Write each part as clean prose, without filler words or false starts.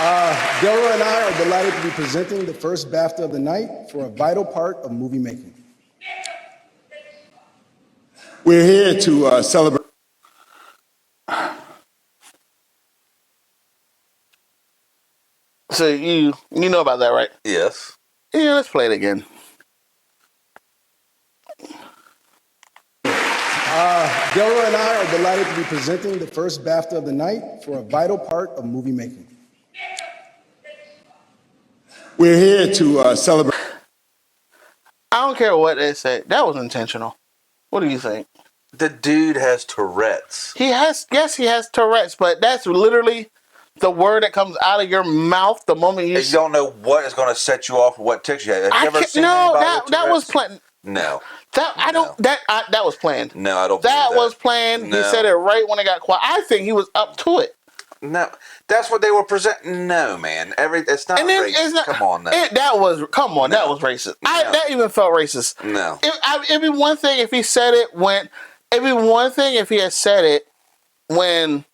Delroy and I are delighted to be presenting the first BAFTA of the night for a vital part of movie making. We're here to celebrate. So you know about that, right? Yes. Yeah, let's play it again. Delroy and I are delighted to be presenting the first BAFTA of the night for a vital part of movie making. We're here to celebrate. I don't care what they say. That was intentional. What do you think? The dude has Tourette's. Yes, he has Tourette's, but that's literally the word that comes out of your mouth the moment you... You don't know what is going to set you off or what ticks you. Have you ever seen anybody with that was Tourette's? planned. No. That was planned. No, I don't. That was planned. No. He said it right when it got quiet. I think he was up to it. No, that's what they were presenting. No, man, it's not racist. Come on, now. That was racist. No. That even felt racist. No. It'd be one thing if he said it when. It'd be one thing if he had said it when.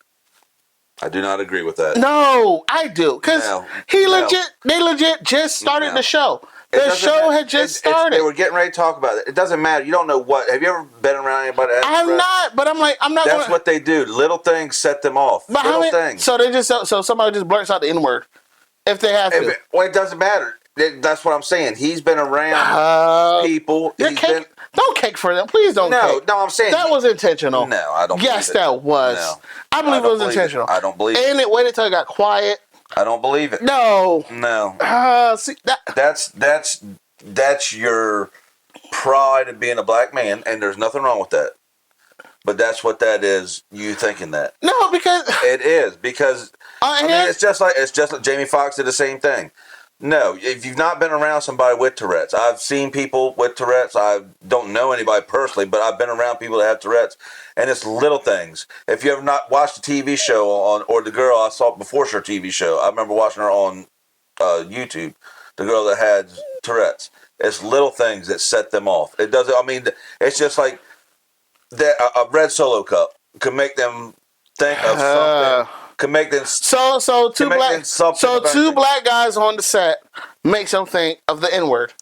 I do not agree with that. No, I do, because they legit just started the show. The show had just started. They were getting ready to talk about it. It doesn't matter. You don't know what. Have you ever been around anybody? I'm not, but I'm not. That's what they do. Little things set them off. But little things. So somebody just blurts out the N-word if they have to. It doesn't matter. That's what I'm saying. He's been around people. Don't cake for them. Please don't cake. No, I'm saying. That was intentional. No, I don't believe it. Yes, that was. No. I believe it was intentional. I don't believe it. And it waited until it got quiet. I don't believe it. No. See, that's your pride in being a black man, and there's nothing wrong with that. But that's what that is. You thinking that? No, because it is because it's just like Jamie Foxx did the same thing. No, if you've not been around somebody with Tourette's, I've seen people with Tourette's. I don't know anybody personally, but I've been around people that have Tourette's, and it's little things. If you ever not watched a TV show or the girl I saw before her TV show, I remember watching her on YouTube. The girl that had Tourette's. It's little things that set them off. It doesn't. I mean, it's just like that. A red Solo cup could make them think of something. Could make them two black guys on the set makes them think of the N-word.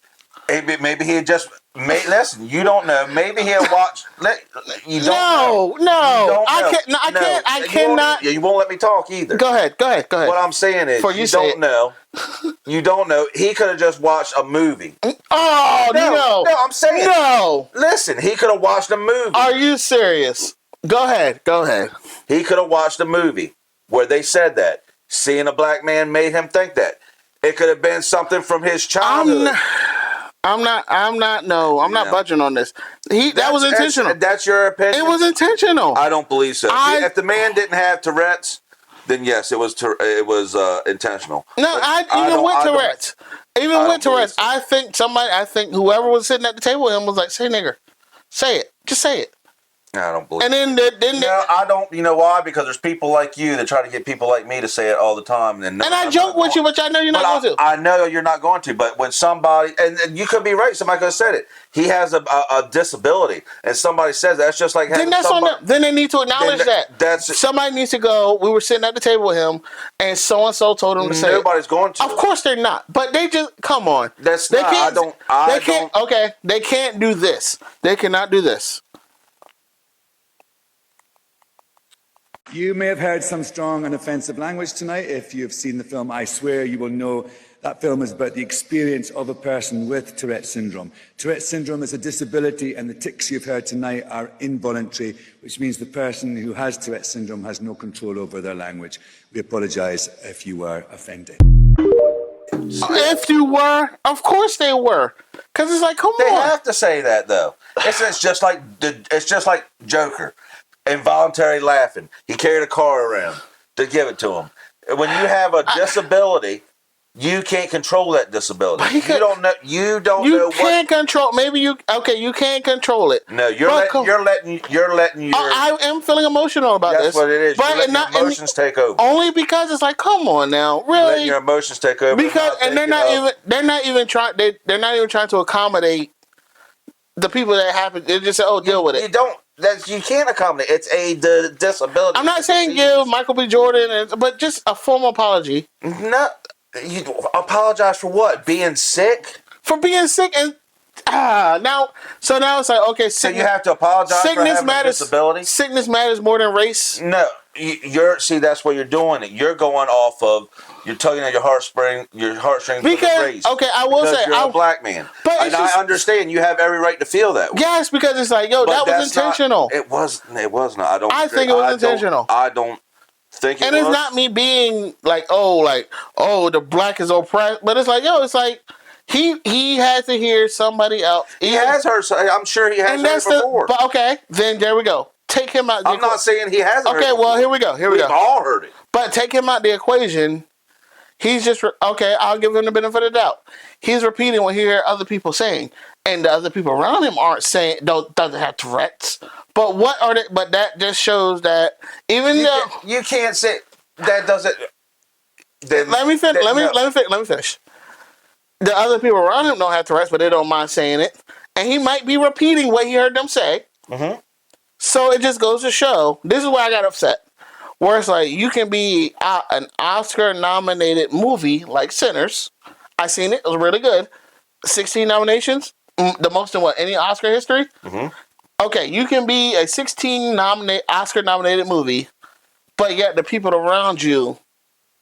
Maybe he had just listen. You don't know. Maybe he had watched. You don't know. No. I cannot. You won't let me talk either. Go ahead. What I'm saying is, you don't know. You don't know. He could have just watched a movie. Oh no! I'm saying no. Listen, he could have watched a movie. Are you serious? Go ahead. He could have watched a movie where they said that. Seeing a black man made him think that. It could have been something from his childhood. I'm not budging on this. That was intentional. That's your opinion? It was intentional. I don't believe so. If the man didn't have Tourette's, then yes, it was intentional. No, even with Tourette's, I think whoever was sitting at the table with him was like, say nigger. Say it. Just say it. I don't believe it. And then I don't. You know why? Because there's people like you that try to get people like me to say it all the time. And I joke with you, but I know you're not going to. I know you're not going to. But when somebody, and you could be right, somebody could have said it. He has a disability, and somebody says that's just like. Then that's on them. Then they need to acknowledge that. Somebody needs to go. We were sitting at the table with him, and so told him to say. Nobody's going to. Of course they're not. But they just come on. That's not. Okay, they can't do this. They cannot do this. You may have heard some strong and offensive language tonight. If you've seen the film I Swear, you will know that film is about the experience of a person with Tourette Syndrome. Tourette Syndrome is a disability, and the tics you've heard tonight are involuntary, which means the person who has Tourette Syndrome has no control over their language. We apologise if you were offended. If you were, of course they were, because it's like, come on. They have to say that though. It's just like Joker. Involuntary laughing. He carried a car around to give it to him. When you have a disability, you can't control that disability. You don't know. You can't control. Maybe you. Okay, you can't control it. No, you're letting your. I am feeling emotional about this. That's what it is. But you're letting your emotions take over. Only because it's like, come on now, really. You're letting your emotions take over. Because they're not even trying to accommodate the people that happen. They just say, "Oh, deal with it." you can't accommodate. It's a disability. I'm not saying give Michael B. Jordan, but just a formal apology. No, you apologize for what? Being sick? For being sick and now it's like, okay, So you have to apologize for having a disability? Sickness matters more than race. No, that's what you're doing. You're going off of, you're tugging at your heartstrings because race. Okay, I will say you're a black man, but I understand you have every right to feel that way. Yes, because it's like, that was intentional. It was not. I think it was intentional. I don't think it was. And it's not me being like, the black is oppressed, but it's like, it's like. He had to hear somebody else. He has heard. I'm sure he has heard before. But okay, then there we go. Take him out. I'm not saying he hasn't. Okay, well here we go. We've all heard it. But take him out the equation. He's just okay. I'll give him the benefit of the doubt. He's repeating what he heard other people saying, and the other people around him aren't saying. Doesn't have Tourette's. But what are they? But that just shows that even though you can't say that doesn't. Let me finish. The other people around him don't have Tourette's, but they don't mind saying it. And he might be repeating what he heard them say. Mm-hmm. So it just goes to show, this is why I got upset. Where it's like, you can be an Oscar-nominated movie like Sinners. I seen it. It was really good. 16 nominations. The most in any Oscar history? Mm-hmm. Okay, you can be a 16 Oscar-nominated movie, but yet the people around you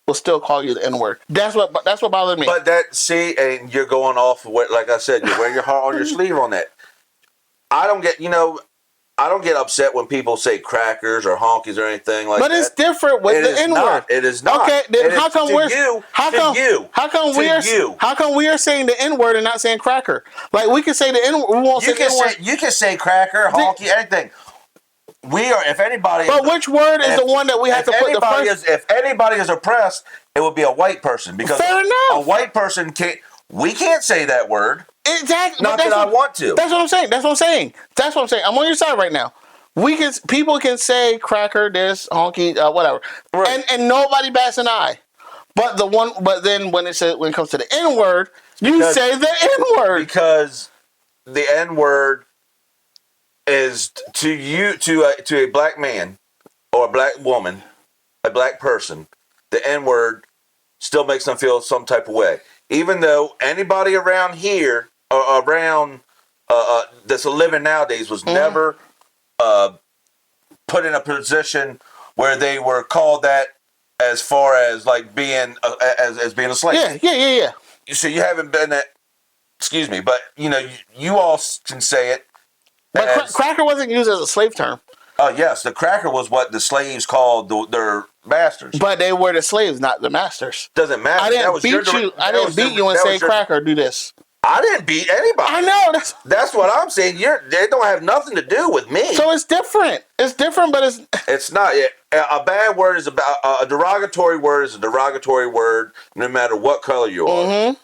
will still call you the N-word. That's what bothered me. But and you're going off of what, like I said, you're wearing your heart on your sleeve on that. I don't get upset when people say crackers or honkies or anything like that. But it's different with the N-word. It is not. Okay, then how come we are saying the N-word and not saying cracker? Like we can say the N-word, we won't say the N-word. You can say cracker, honky, anything. We are, if anybody. But which word is the one that we have to put the first? If anybody is oppressed, it would be a white person because fair enough. A white person can't. We can't say that word. Exactly. Not that I want to. That's what I'm saying. I'm on your side right now. People can say cracker, this, honky, whatever, right. and nobody bats an eye. But then when it comes to the N word, you say the N word because the N word is to a black man or a black woman, a black person, the N word still makes them feel some type of way. Even though anybody around here or around that's living nowadays was never put in a position where they were called that as far as like being as being a slave. Yeah. So you haven't been that. Excuse me, but you all can say it. But cracker wasn't used as a slave term. Oh yes, the cracker was what the slaves called their masters. But they were the slaves, not the masters. Doesn't matter. I didn't beat you and say cracker, do this. I didn't beat anybody. I know. That's what I'm saying. They don't have nothing to do with me. So it's different. It's different, but it's not. A bad word is about a derogatory word is a derogatory word, no matter what color you are. Mm-hmm.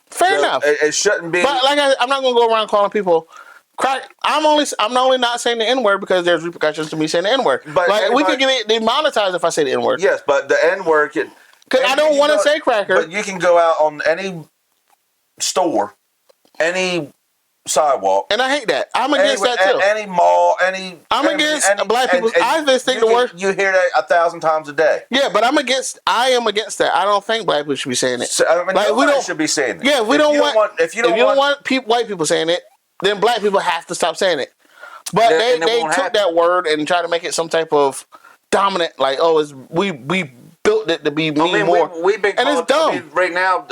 Fair enough. It shouldn't be. But I'm not going to go around calling people crack. I'm only not saying the N word because there's repercussions to me saying the N word. But we could get demonetized if I say the N word. Yes, but the N word can. Because I don't want to say cracker. But you can go out on any store, any sidewalk, and I hate that. I'm against that too. Any mall, I'm against black people. I just think the word. You hear that 1,000 times a day. Yeah, but I am against that. I don't think black people should be saying it. So, nobody should be saying it. Yeah, if you don't want white people saying it, then black people have to stop saying it. But they took that word and tried to make it some type of dominant, like, we built it to be more. We've been and called, it's dumb. Right now,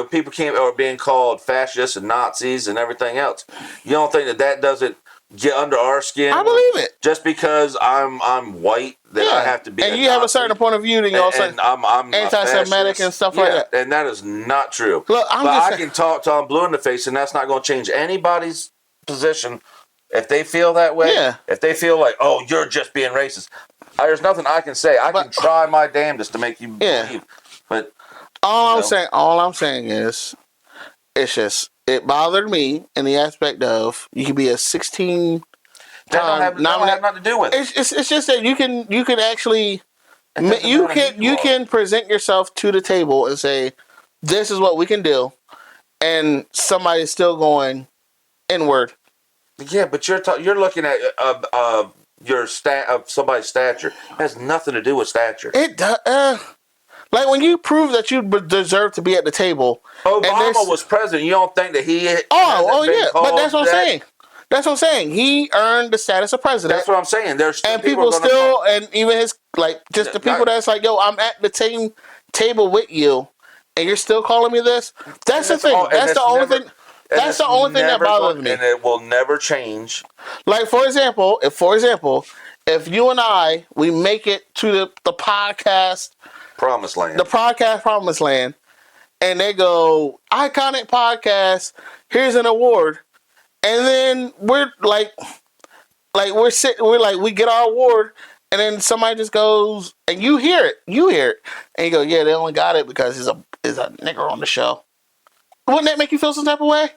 people are being called fascists and Nazis and everything else. You don't think that doesn't get under our skin? I believe it. Just because I'm white, that I have to be. And you have a certain point of view, then you also I'm anti-Semitic and stuff like that. And that is not true. Look, I can talk till I'm blue in the face, and that's not going to change anybody's position. If they feel that way, if they feel like, you're just being racist, there's nothing I can say. I can try my damnedest to make you believe. But all I'm saying is, it's just it bothered me in the aspect of you can be a 16. That don't have nothing to do with it. It's just that you can actually you can present yourself to the table and say, this is what we can do, and somebody's still going N-word. Yeah, but you're looking at somebody's stature. It has nothing to do with stature. It does. Like when you prove that you deserve to be at the table. Obama was president. You don't think that he? Oh yeah, but that's what I'm saying. That's what I'm saying. He earned the status of president. That's what I'm saying. There's still and people still, and even his the people that's like, yo, I'm at the same table with you, and you're still calling me this. That's the thing. That's the only thing. That's the only thing that bothers me. And it will never change. Like for example, if you and I we make it to the podcast promised land, and they go iconic podcast, here's an award. And then we're we get our award, and then somebody just goes, and you hear it, and you go, yeah, they only got it because there's a nigger on the show. Wouldn't that make you feel some type of way?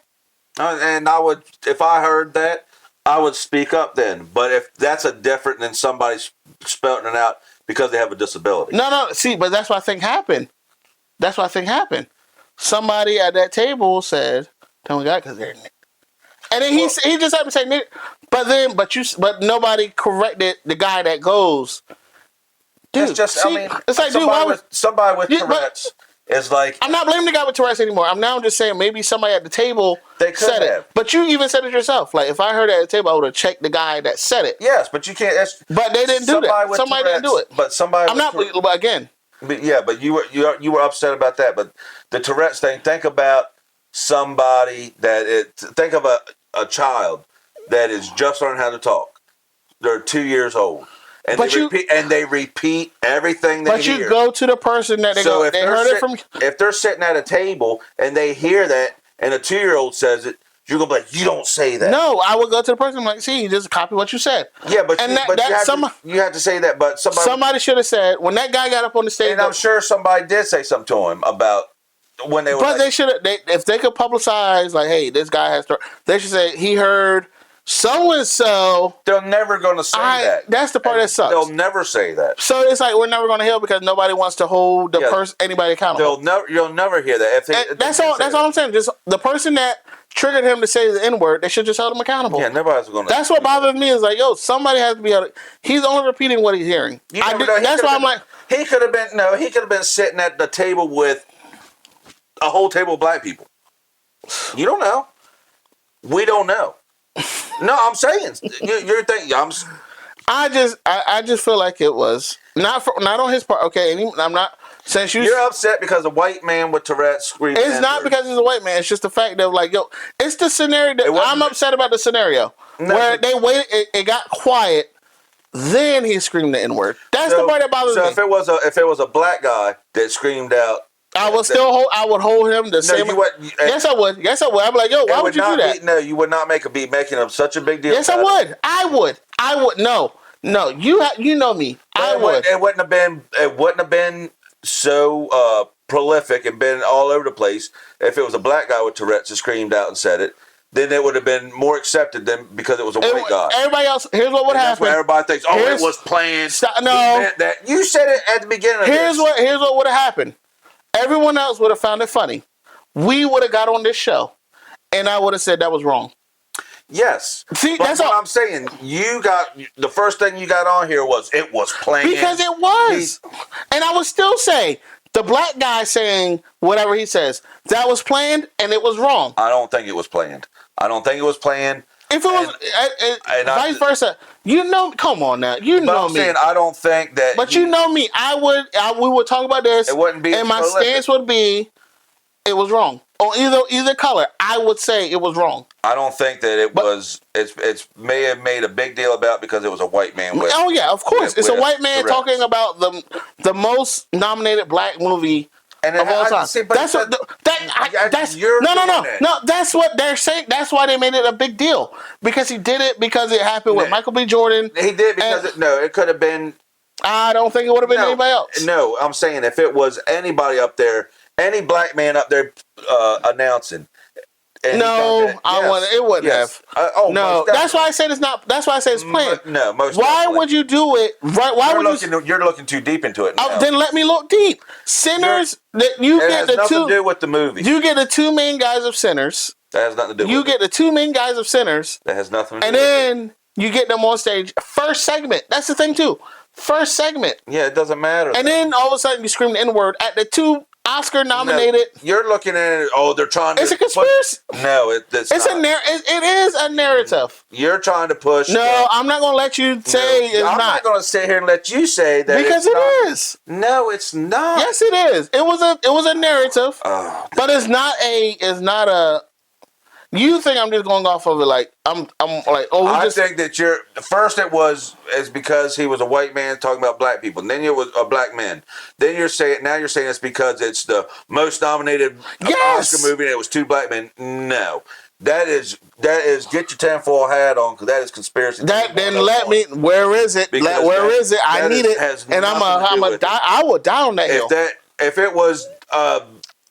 And I would, if I heard that, I would speak up then. But if that's different than somebody spouting it out because they have a disability. No, see, but that's what I think happened. Somebody at that table said, they only got it because they're nigger. And then he just had to say, but nobody corrected the guy that goes. Dude, it's just, it's like, somebody with Tourette's is like. I'm not blaming the guy with Tourette's anymore. I'm now just saying maybe somebody at the table said it. But you even said it yourself. Like if I heard it at the table, I would have checked the guy that said it. Yes, but you can't. But they didn't do that. Somebody didn't do it. But somebody. I'm not. But again. But yeah, but you were upset about that. But the Tourette's thing. Think about somebody think of a child that is just learning how to talk. They're 2 years old, and they repeat everything they hear. But you go to the person that they heard it from. If they're sitting at a table and they hear that, and a 2-year-old says it, you're gonna be like, you don't say that. No, I would go to the person. I'm like, see, you just copy what you said. Yeah, but you have to say that. But somebody should have said when that guy got up on the stage. And I'm sure somebody did say something to him about. When they were they should have. If they could publicize, like, hey, this guy has. They should say he heard so and so. They're never going to say that. That's the part that sucks. They'll never say that. So it's like we're never going to hear because nobody wants to hold anybody accountable. You'll never hear that. That's all I'm saying. Just the person that triggered him to say the N-word, they should just hold him accountable. Yeah, nobody's going to. That's what bothers me is like, yo, somebody has to be able to. He's only repeating what he's hearing. That's why I'm like, he could have been sitting at the table with a whole table of black people. You don't know. We don't know. No, I'm saying you're thinking. I just feel like it was not on his part. Okay, I'm not since you're upset because a white man with Tourette's screaming. It's not because he's a white man. It's just the fact that like, yo, it's the scenario that I'm upset about. The scenario where they waited, it got quiet. Then he screamed the N-word. That's the part that bothers me. So if it was a black guy that screamed out. I would hold him the same. Yes, I would. I'd be like, yo, why would you do that? No, you would not be making up such a big deal. Yes, I would. I would. No. You know me. I would. It wouldn't have been so prolific and been all over the place if it was a black guy with Tourette's that screamed out and said it. Then it would have been more accepted than because it was a white guy. Everybody else, here's what would happen. That's what everybody thinks. Oh, it was planned. No, you said it at the beginning. Here's what would have happened. Everyone else would have found it funny. We would have got on this show, and I would have said that was wrong. Yes. See, that's what I'm saying. You got the first thing you got on here was it was planned. Because it was. And I would still say the black guy saying whatever he says, that was planned and it was wrong. I don't think it was planned. If it was vice versa, come on now. You know me. I don't think that. But you know me. We would talk about this. It wouldn't be. And my stance would be, it was wrong. On either color, I would say it was wrong. I don't think that it was. It's may have made a big deal about because it was a white man. Oh yeah, of course. It's a white man talking about the most nominated black movie. And of all time. That's what they're saying. That's why they made it a big deal because he did it because it happened with Michael B. Jordan. He did because it could have been. I don't think it would have been anybody else. No, I'm saying if it was anybody up there, any black man up there announcing. It wouldn't have. No, that's why I said it's not. That's why I say it's planned. No, most. Why would you do it? Right? Why you're looking too deep into it now. Then let me look deep. Sinners. It has nothing to do with the movie. You get the two main guys of Sinners, That has nothing to do You with get the two main guys of Sinners. That has nothing to do and with it. then you get them on stage. First segment. That's the thing, too. First segment. Yeah, it doesn't matter. And then all of a sudden you scream the N-word at the two Oscar-nominated. No, you're looking at it, they're trying to... It's a conspiracy. No, it's not. It is a narrative. You're trying to push... No, I'm not going to let you say it's not. I'm not going to sit here and let you say that because it is. No, it's not. Yes, it is. It was a narrative, but it's not a... You think I'm just going off of it like I'm like I think that first it's because he was a white man talking about black people, and then it was a black man. Then you're saying it's because it's the most nominated Oscar movie and it was two black men. No, that is get your tinfoil hat on because that is conspiracy. Where is it? Where is it? I need it, and I will die on that hill. If it was.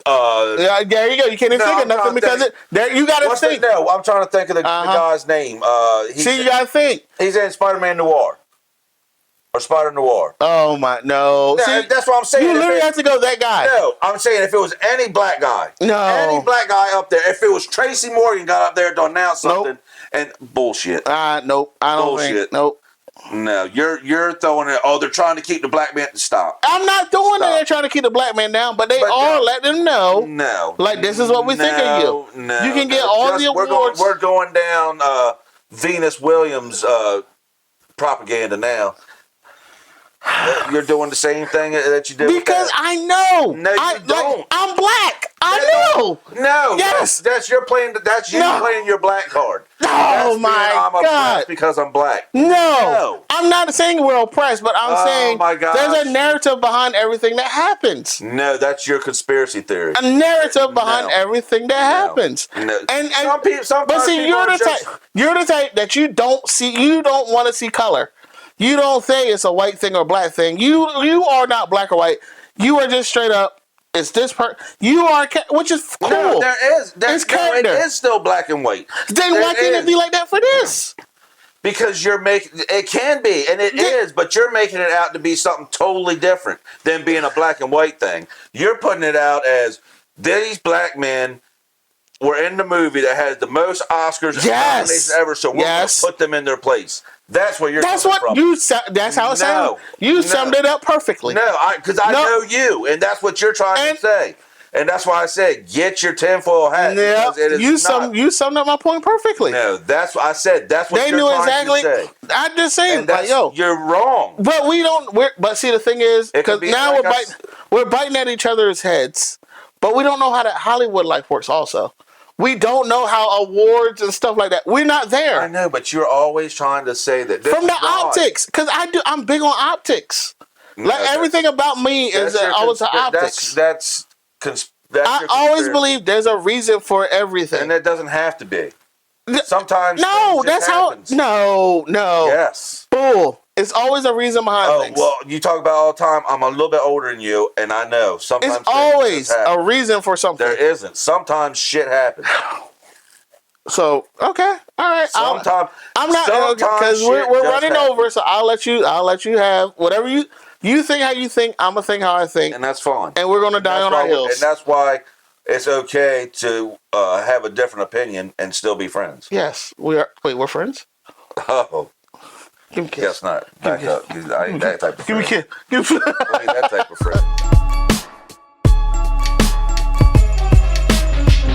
There you go. You can't even think of nothing because you got to think. I'm trying to think of the guy's name. You got to think. He's in Spider-Man Noir or Spider Noir. Oh my no! See, that's what I'm saying. You literally have to go that guy. No, I'm saying if it was any black guy, any black guy up there, if it was Tracy Morgan got up there to announce something, and bullshit. Nope. I don't think. Nope. No, you're throwing it. They're trying to keep the black man to stop. I'm not doing that. They're trying to keep the black man down, but they are letting them know. No, like this is what we think of you. No, you can get all the awards. We're going down Venus Williams propaganda now. You're doing the same thing that you did because I know. No, you don't. Like, I'm black. I know. No. Yes. That's your playing. That's you playing your black card. Oh my God! Because I'm black. No, I'm not saying we're oppressed, but I'm saying there's a narrative behind everything that happens. No, that's your conspiracy theory. A narrative behind everything that happens. No. And but see, you're the type that you don't want to see color. You don't say it's a white thing or a black thing. You are not black or white. You are just straight up. It's this part. You are, which is cool. No, it is still black and white. Then why can't it be like that for this? Because it can be, and it is, but you're making it out to be something totally different than being a black and white thing. You're putting it out as these black men were in the movie that has the most Oscars and nominations ever, so we're going to put them in their place. That's what you're. That's how it sounds. You summed it up perfectly. No, because I know you, and that's what you're trying to say, and that's why I said get your tinfoil hat. Yeah, you summed up my point perfectly. No, that's what I said. That's what you're trying to say. I'm just saying, you're wrong. But we don't. But see, the thing is, because now we're biting at each other's heads, but we don't know how that Hollywood life works. Also. We don't know how awards and stuff like that. We're not there. I know, but you're always trying to say that. From the optics, because I'm big on optics. Like everything about me is always the optics. I always believe there's a reason for everything, and that doesn't have to be. Sometimes that's happens. No. Yes. Bull. It's always a reason behind things. Well, you talk about all the time. I'm a little bit older than you, and I know sometimes it's always a reason for something. There isn't. Sometimes shit happens. So all right. Sometimes I'm not because we're running over. So I'll let you have whatever you think how you think. I'm gonna think how I think, and that's fine. And we're gonna die on our heels. And that's why it's okay to have a different opinion and still be friends. Yes, we are. Wait, we're friends? Oh. Give me a kiss. Guess not. Back up. I ain't that type of friend. Give me a kiss. I ain't that type of friend.